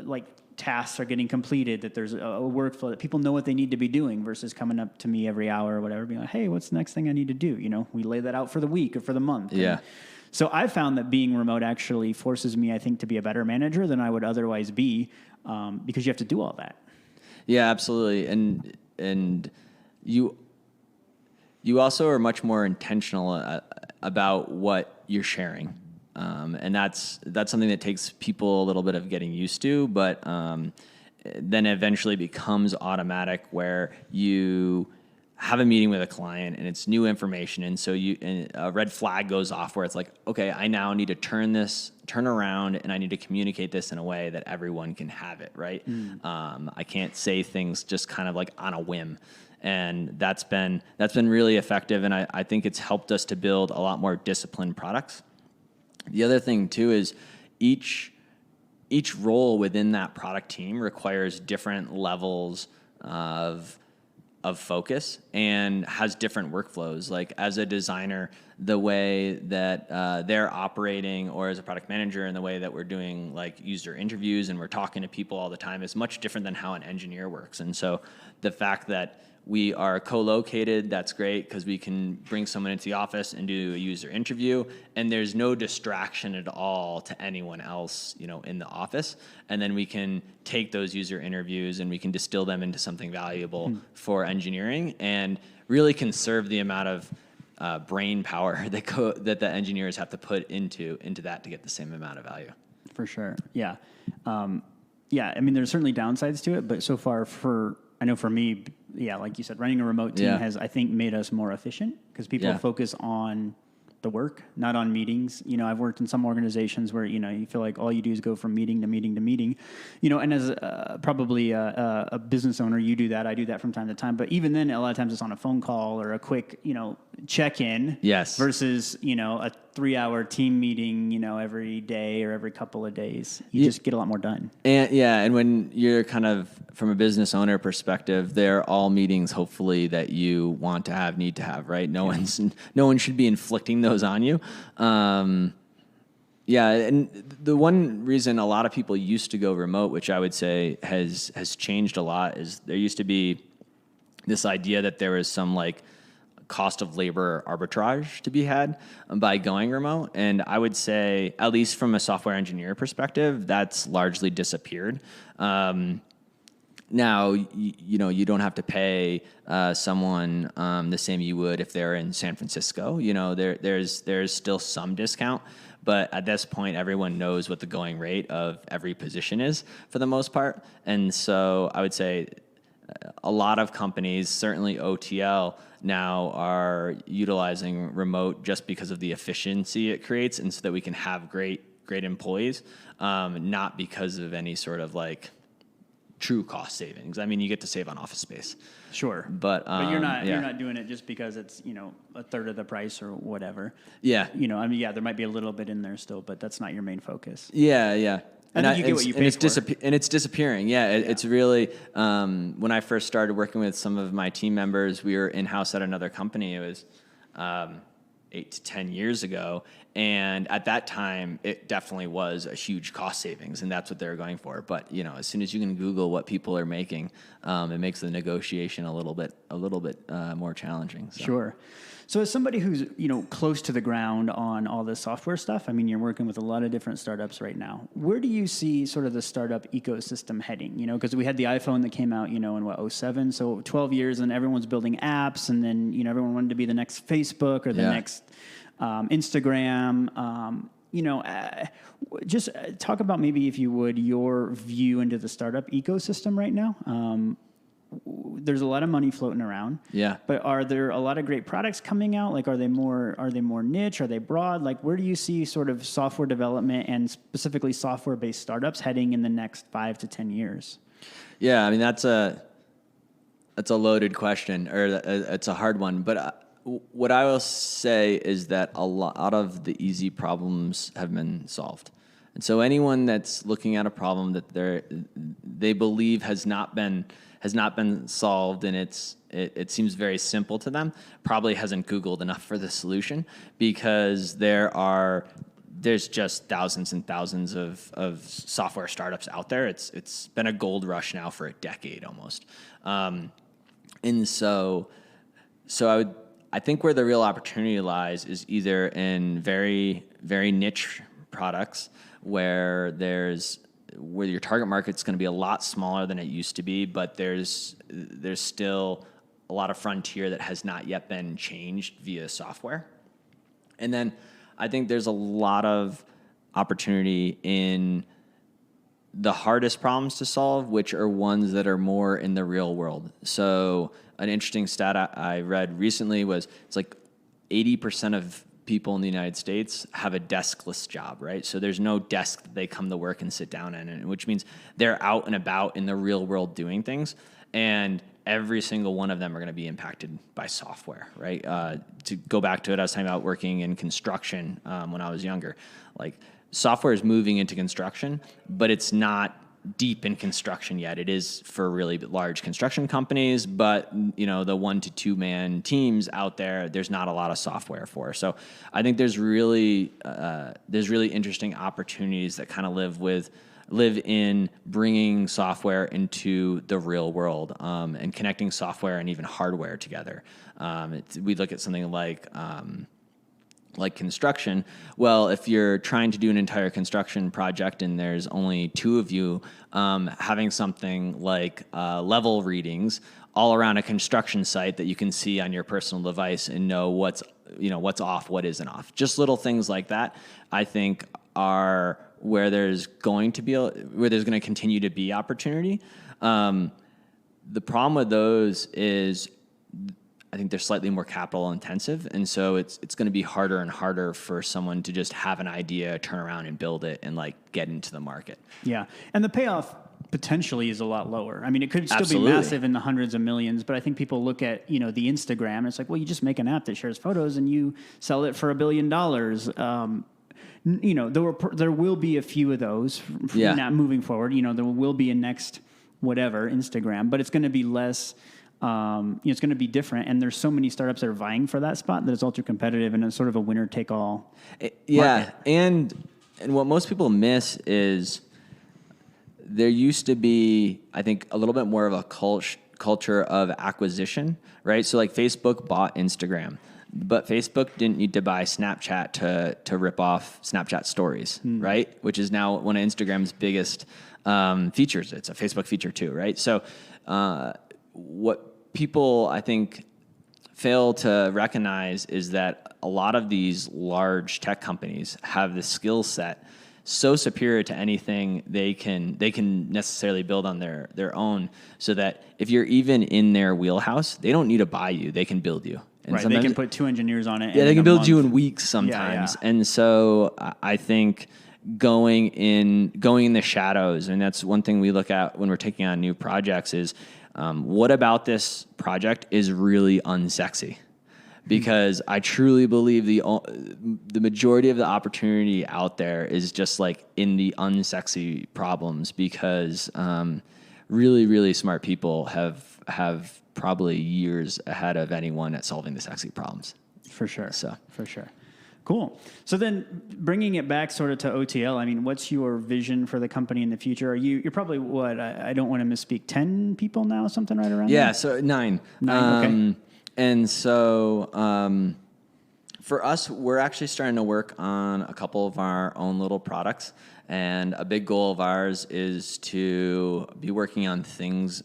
like tasks are getting completed, that there's a workflow, that people know what they need to be doing versus coming up to me every hour or whatever, being like, hey, what's the next thing I need to do? We lay that out for the week or for the month. Yeah. And so I found that being remote actually forces me, I think, to be a better manager than I would otherwise be, because you have to do all that. Yeah, absolutely. And you also are much more intentional about what you're sharing. And that's something that takes people a little bit of getting used to, but then eventually becomes automatic where you have a meeting with a client and it's new information, and so a red flag goes off where it's like, okay, I now need to turn around and I need to communicate this in a way that everyone can have it, right? I can't say things just kind of like on a whim, and that's been really effective, and I think it's helped us to build a lot more disciplined products. The other thing too is each role within that product team requires different levels of focus and has different workflows. Like as a designer, the way that they're operating, or as a product manager, and the way that we're doing like user interviews and we're talking to people all the time is much different than how an engineer works. And so the fact that we are co-located, that's great because we can bring someone into the office and do a user interview, and there's no distraction at all to anyone else, in the office. And then we can take those user interviews and we can distill them into something valuable for engineering, and really conserve the amount of brain power that the engineers have to put into that to get the same amount of value. For sure, yeah. Yeah, I mean, there's certainly downsides to it, but so far I know for me, yeah, like you said, running a remote team has, I think, made us more efficient because people focus on the work, not on meetings. I've worked in some organizations where, you feel like all you do is go from meeting to meeting to meeting, and as probably a business owner, you do that. I do that from time to time. But even then, a lot of times it's on a phone call or a quick, check-in. Yes. Versus, a 3-hour team meeting, every day or every couple of days. You just get a lot more done. And when you're kind of from a business owner perspective, they're all meetings, hopefully, that you want to have, need to have, right? No one should be inflicting those on you. And the one reason a lot of people used to go remote, which I would say has changed a lot, is there used to be this idea that there was some like cost of labor arbitrage to be had by going remote. And I would say, at least from a software engineer perspective, that's largely disappeared. Now, you don't have to pay someone the same you would if they're in San Francisco. There's still some discount, but at this point, everyone knows what the going rate of every position is for the most part. And so I would say a lot of companies, certainly OTL, now are utilizing remote just because of the efficiency it creates, and so that we can have great employees, not because of any sort of like true cost savings. I mean, you get to save on office space. Sure. But you're not doing it just because it's, a third of the price or whatever. Yeah. There might be a little bit in there still, but that's not your main focus. Yeah. I think you get what you pay for. And it's disappearing. It's really, when I first started working with some of my team members, we were in-house at another company. It was 8 to 10 years ago. And at that time, it definitely was a huge cost savings, and that's what they were going for. But, as soon as you can Google what people are making, it makes the negotiation a little bit more challenging. So. Sure. So as somebody who's, close to the ground on all this software stuff, I mean, you're working with a lot of different startups right now. Where do you see sort of the startup ecosystem heading? Because we had the iPhone that came out, in 07, so 12 years, and everyone's building apps, and then, everyone wanted to be the next Facebook or the next Instagram. Just talk about, maybe, if you would, your view into the startup ecosystem right now. There's a lot of money floating around. Yeah. But are there a lot of great products coming out? Like, are they more niche? Are they broad? Like, where do you see sort of software development and specifically software-based startups heading in the next 5 to 10 years? Yeah, I mean, that's a loaded question, or it's a hard one. But what I will say is that a lot of the easy problems have been solved. And so anyone that's looking at a problem that they believe has not been solved, and it seems very simple to them, probably hasn't Googled enough for the solution, because there's just thousands and thousands of software startups out there. It's been a gold rush now for a decade almost, and so I think where the real opportunity lies is either in very, very niche products where your target market's going to be a lot smaller than it used to be, but there's still a lot of frontier that has not yet been changed via software. And then I think there's a lot of opportunity in the hardest problems to solve, which are ones that are more in the real world. So an interesting stat I read recently was it's like 80% of people in the United States have a deskless job, right? So there's no desk that they come to work and sit down in, which means they're out and about in the real world doing things. And every single one of them are going to be impacted by software, right? To go back to it, I was talking about working in construction when I was younger. Like, software is moving into construction, but it's not deep in construction yet. It is for really large construction companies, but the 1 to 2 man teams out there, there's not a lot of software for. So I think there's really interesting opportunities that kind of live in bringing software into the real world, and connecting software and even hardware together. We look at something like construction. Well, if you're trying to do an entire construction project and there's only 2 of you, having something like level readings all around a construction site that you can see on your personal device and know what's off, what isn't off. Just little things like that, I think, are where there's going to continue to be opportunity. The problem with those is, I think they're slightly more capital intensive, and so it's going to be harder and harder for someone to just have an idea, turn around and build it, and get into the market. Yeah, and the payoff potentially is a lot lower. I mean, it could still Absolutely be massive in the hundreds of millions, but I think people look at the Instagram, and it's like, well, you just make an app that shares photos and you sell it for $1 billion. There will be a few of those. Not moving forward. There will be a next whatever Instagram, but it's going to be less. It's going to be different, and there's so many startups that are vying for that spot that it's ultra competitive, and it's sort of a winner take all. Yeah, and what most people miss is there used to be, I think, a little bit more of a culture of acquisition, right? So Facebook bought Instagram, but Facebook didn't need to buy Snapchat to rip off Snapchat stories, right? Which is now one of Instagram's biggest features. It's a Facebook feature too, right? So what people, I think, fail to recognize is that a lot of these large tech companies have the skill set so superior to anything they can necessarily build on their own, so that if you're even in their wheelhouse, they don't need to buy you, they can build you. And right, they can put 2 engineers on it. Yeah, they can build you in weeks sometimes. Yeah. And so I think going in the shadows, and that's one thing we look at when we're taking on new projects, is what about this project is really unsexy? Because I truly believe the majority of the opportunity out there is just in the unsexy problems, because really, really smart people have probably years ahead of anyone at solving the sexy problems. For sure. For sure. Cool. So then, bringing it back sort of to OTL, I mean, what's your vision for the company in the future? You're probably what? I don't want to misspeak. 10 people now, something right around there? So 9. Okay. And so for us, we're actually starting to work on a couple of our own little products. And a big goal of ours is to be working on things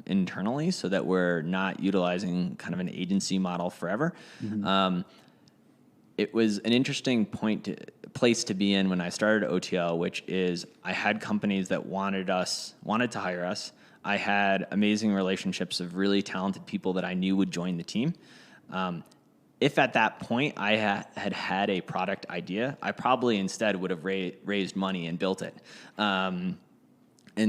internally, so that we're not utilizing kind of an agency model forever. Mm-hmm. It was an interesting place to be in when I started OTL, which is I had companies that wanted to hire us. I had amazing relationships of really talented people that I knew would join the team. If at that point I had a product idea, I probably instead would have raised money and built it. And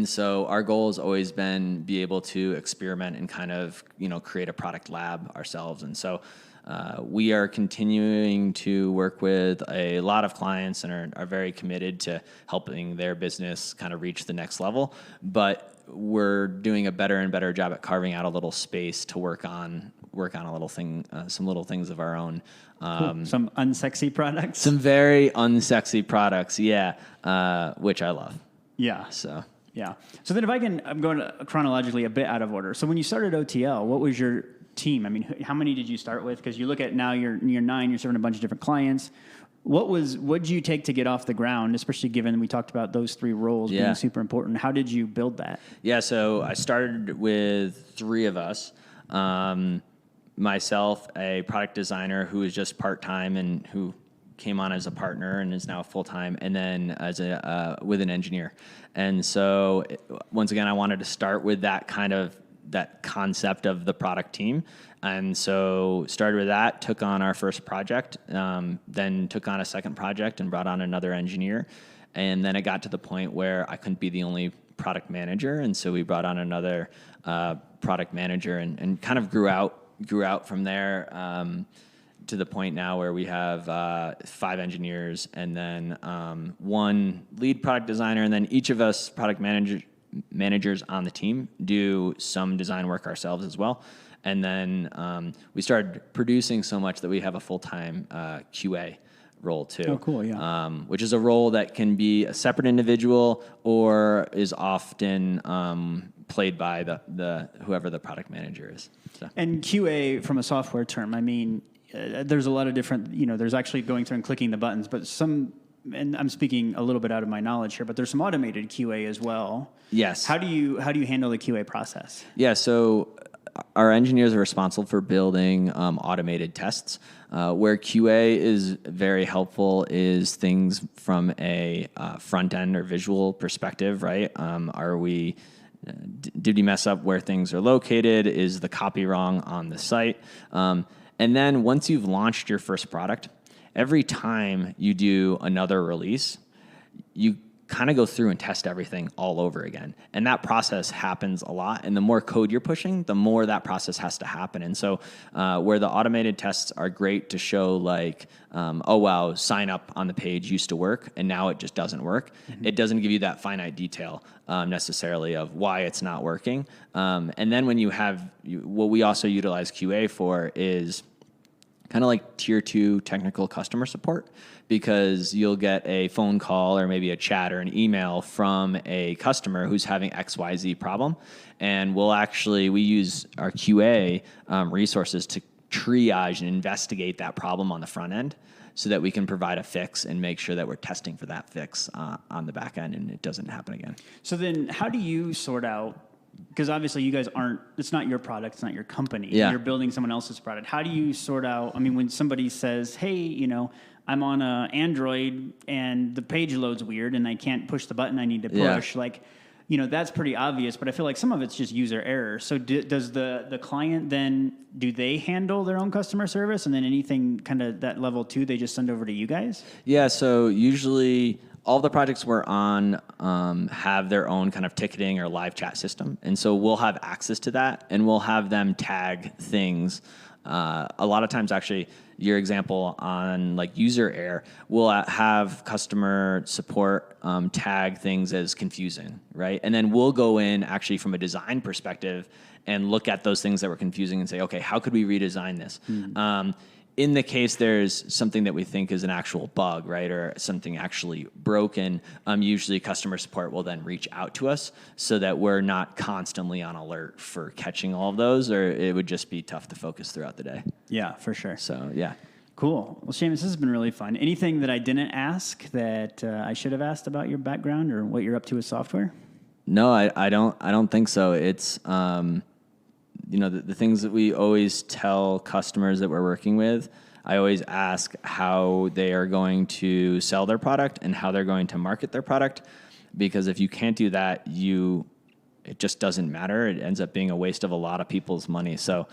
so our goal has always been be able to experiment and kind of create a product lab ourselves. And so we are continuing to work with a lot of clients and are very committed to helping their business kind of reach the next level. But we're doing a better and better job at carving out a little space to work on a little thing, some little things of our own. Cool. Some unsexy products? Some very unsexy products, yeah, which I love. Yeah. So then if I'm going chronologically a bit out of order. So when you started OTL, what was your team? I mean, how many did you start with? Because you look at now you're 9, you're serving a bunch of different clients. What did you take to get off the ground, especially given we talked about those 3 roles being super important? How did you build that? Yeah, so I started with 3 of us. Myself, a product designer who was just part-time and who came on as a partner and is now full-time, and then as with an engineer. And so once again, I wanted to start with that concept of the product team. And so started with that, took on our first project, then took on a second project and brought on another engineer. And then it got to the point where I couldn't be the only product manager. And so we brought on another product manager and kind of grew out from there to the point now where we have 5 engineers and then 1 lead product designer. And then each of us product managers on the team do some design work ourselves as well. And then we started producing so much that we have a full-time QA role too. Oh, cool, yeah. Which is a role that can be a separate individual or is often played by the whoever the product manager is. So. And QA, from a software term, I mean, there's a lot of different, there's actually going through and clicking the buttons, but and I'm speaking a little bit out of my knowledge here, but there's some automated QA as well. Yes. How do you handle the QA process? Yeah, so our engineers are responsible for building automated tests. Where QA is very helpful is things from a front end or visual perspective, right? Did we mess up where things are located? Is the copy wrong on the site? And then once you've launched your first product, every time you do another release, you kind of go through and test everything all over again. And that process happens a lot. And the more code you're pushing, the more that process has to happen. And so where the automated tests are great to show like, oh, wow, sign up on the page used to work, and now it just doesn't work. Mm-hmm. It doesn't give you that finite detail necessarily of why it's not working. And then when what we also utilize QA for is kind of like tier 2 technical customer support, because you'll get a phone call or maybe a chat or an email from a customer who's having XYZ problem. And we use our QA resources to triage and investigate that problem on the front end so that we can provide a fix and make sure that we're testing for that fix on the back end and it doesn't happen again. So then how do you sort out, because obviously you guys it's not your product, it's not your company. Yeah. You're building someone else's product. How do you sort out, when somebody says, hey, I'm on a Android and the page loads weird and I can't push the button I need to push, that's pretty obvious, but I feel like some of it's just user error. So does the client then, do they handle their own customer service, and then anything kind of that level 2, they just send over to you guys? Yeah, so usually all the projects we're on have their own kind of ticketing or live chat system. And so we'll have access to that and we'll have them tag things. A lot of times, actually, your example on like user error, we'll have customer support tag things as confusing, right? And then we'll go in actually from a design perspective and look at those things that were confusing and say, okay, how could we redesign this? Mm-hmm. In the case there's something that we think is an actual bug, right, or something actually broken, usually customer support will then reach out to us so that we're not constantly on alert for catching all of those, or it would just be tough to focus throughout the day. Yeah, for sure. So, yeah. Cool. Well, Seamus, this has been really fun. Anything that I didn't ask that I should have asked about your background or what you're up to with software? No, I don't think so. It's... the things that we always tell customers that we're working with, I always ask how they are going to sell their product and how they're going to market their product, because if you can't do that, it just doesn't matter. It ends up being a waste of a lot of people's money. So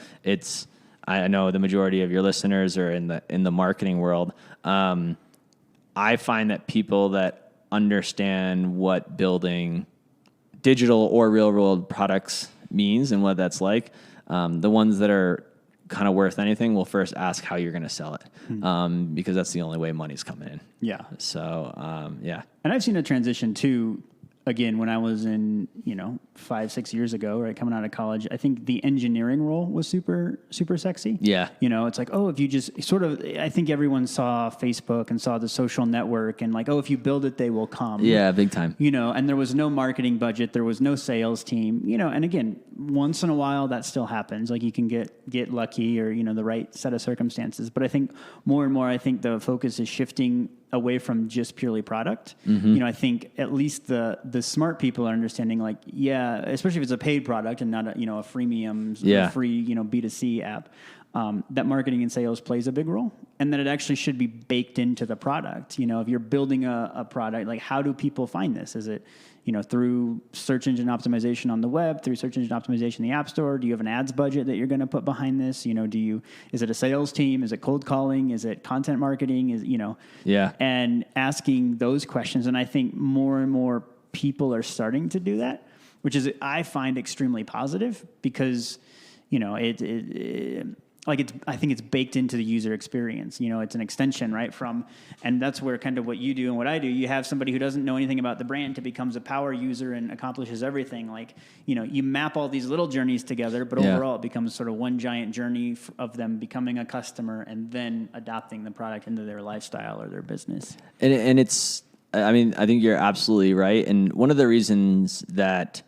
I know the majority of your listeners are in the marketing world. I find that people that understand what building digital or real world products means and what that's like, the ones that are kind of worth anything will first ask how you're going to sell it, because that's the only way money's coming in. Yeah. So, yeah. And I've seen a transition too, again, when I was in, 5-6 years ago, right, coming out of college, I think the engineering role was super, super sexy. Yeah. It's like, if you just I think everyone saw Facebook and saw the social network and like, if you build it, they will come. Yeah, big time. And there was no marketing budget. There was no sales team, and again, once in a while that still happens. Like you can get lucky or, the right set of circumstances. But I think more and more, the focus is shifting away from just purely product. Mm-hmm. I think at least the smart people are understanding like, especially if it's a paid product and not a freemium, free, B2C app. that marketing and sales plays a big role, and that it actually should be baked into the product. If you're building a product, like how do people find this? Is it, through search engine optimization on the web, through search engine optimization in the App Store? Do you have an ads budget that you're going to put behind this? Is it a sales team? Is it cold calling? Is it content marketing? And asking those questions. And I think more and more people are starting to do that, which is, I find, extremely positive, because, I think it's baked into the user experience. It's an extension, right, and that's where kind of what you do and what I do. You have somebody who doesn't know anything about the brand to becomes a power user and accomplishes everything. You map all these little journeys together, but overall it becomes sort of one giant journey of them becoming a customer and then adopting the product into their lifestyle or their business. And it's, I think you're absolutely right. And one of the reasons that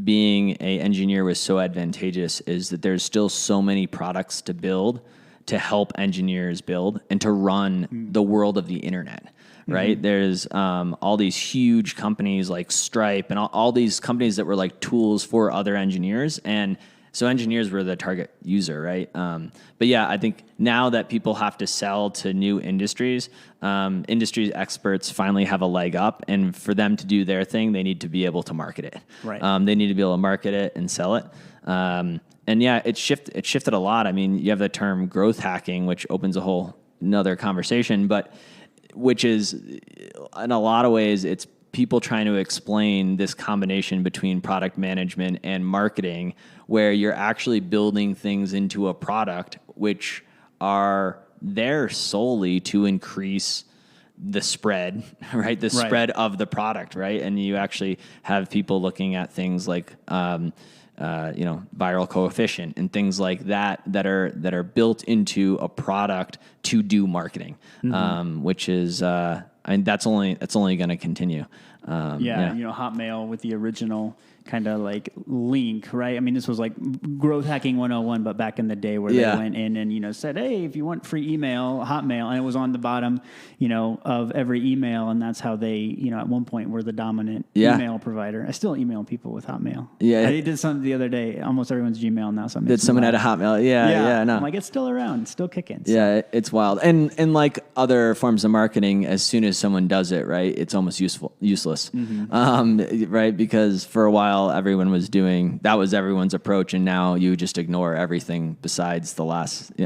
being an engineer was so advantageous is that there's still so many products to build, to help engineers build and to run the world of the internet, right? There's all these huge companies like Stripe and all these companies that were like tools for other engineers. And so engineers were the target user, right? But yeah, I think now that people have to sell to new industries, industry experts finally have a leg up, and for them to do their thing, they need to be able to market it. Right. They need to be able to market it and sell it. And yeah, it shifted a lot. You have the term growth hacking, which opens a whole another conversation, but which is, in a lot of ways, it's people trying to explain this combination between product management and marketing, where you're actually building things into a product which are there solely to increase the spread, right? The spread of the product, right? And you actually have people looking at things like, viral coefficient and things like that are built into a product to do marketing, which is, that's only going to continue. Hotmail with the original kind of like link, right? This was like growth hacking 101, but back in the day where they went in and, said, hey, if you want free email, Hotmail, and it was on the bottom, of every email. And that's how they, at one point were the dominant email provider. I still email people with Hotmail. Yeah. I did something the other day, almost everyone's Gmail now. So did someone had a Hotmail? Yeah. No. I'm like, it's still around, still kicking. So. Yeah, it's wild. And like other forms of marketing, as soon as someone does it, right, it's almost useless. Right? Because for a while, everyone was doing, that was everyone's approach, and now you just ignore everything besides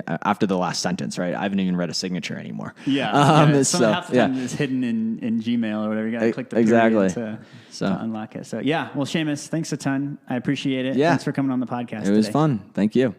after the last sentence, right? I haven't even read a signature anymore. Half the time it's hidden in Gmail or whatever. You got to click the period to unlock it. So well, Seamus, thanks a ton. I appreciate it. Thanks for coming on the podcast. It was fun. Thank you.